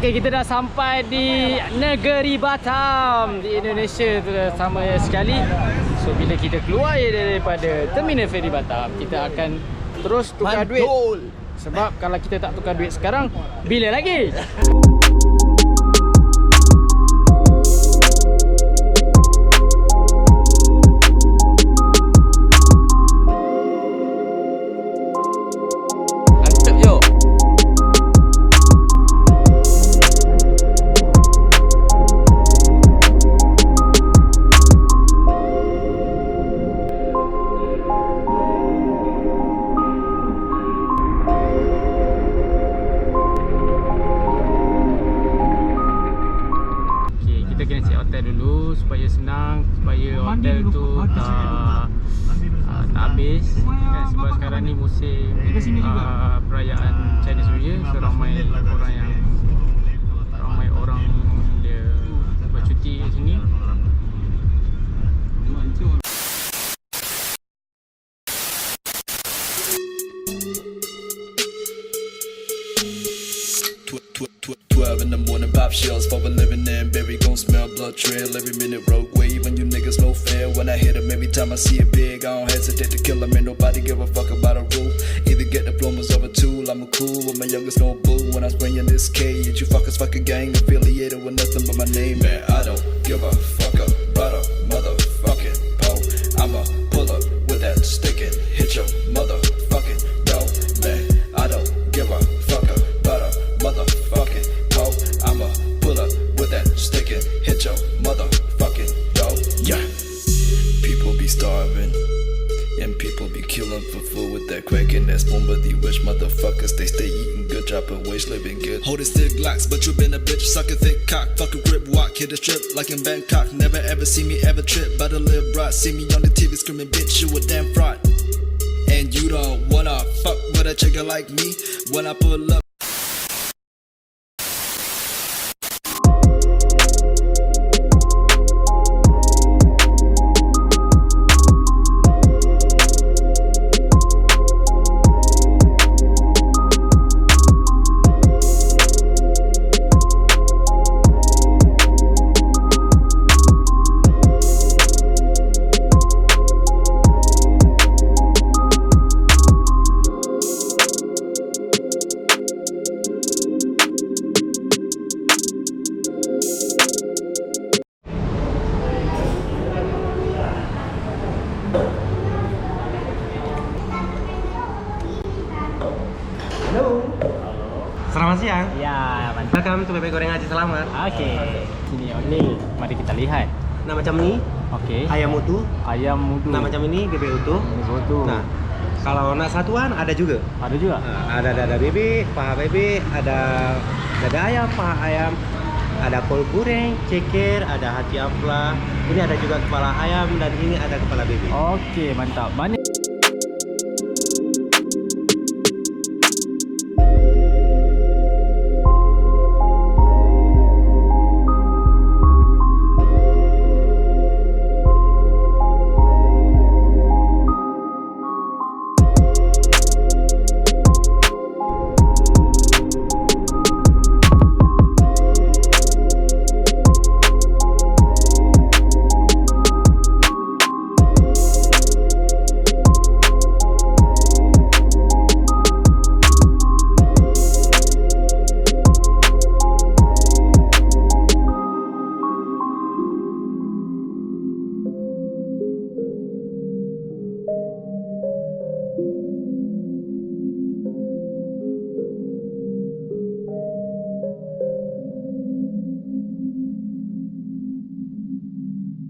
Okey, kita dah sampai di negeri Batam di Indonesia tu sama sekali. So bila kita keluar daripada terminal feri Batam, kita akan terus tukar duit. Sebab kalau kita tak tukar duit sekarang, bila lagi? Supaya senang, supaya hotel tu tak habis kan, sebab sekarang ni musim perayaan Chinese New Year, so ramai orang dia bercuti kat sini. In the morning, pop shells for a living and berry gon' smell blood trail every minute. Rogue wave and you niggas no fair. When I hit them, every time I see it big, I don't hesitate to kill them. Ain't nobody give a fuck about a rule. Either get diplomas or a tool. I'm a cool with my youngest no boo. When I was bringing this K, you fuckers fucking gang affiliated with nothing but my name. Man, I don't give a fuck about a motherfucking pole. I'ma pull up with that stick and hit your motherfucking door. Man, I don't give a fuck about a motherfucking pole. I'ma pull up with that stick and hit your motherfucking door. Yeah, people be starving and people be killing for food with that crack and that spoon. But these rich motherfuckers, they stay eating good, dropping waste, living good. Holding stick glocks, but you been a bitch, sucking thick cock. Fuck a grip, walk, hit a strip like in Bangkok. Never ever see me ever trip, but a live right. See me on the TV screaming, bitch, you a damn fraud. And you don't wanna fuck with a chicken like me when I pull up. Selamat siang. Ya, mantap. Welcome to bebek goreng Haji Selamat. Okey. Sini Oli, mari kita lihat. Nah macam ni, Okey. ayam utuh. Ayam mudu. Nah macam ini bebek utuh. Betul. Nah, kalau nak satuan ada juga. Ada juga. Nah, ada dada bebek, paha bebek, ada dada ayam, paha ayam, ada kol goreng, ceker, ada hati ampla. Ini ada juga kepala ayam dan ini ada kepala bebek. Okey, mantap. Mana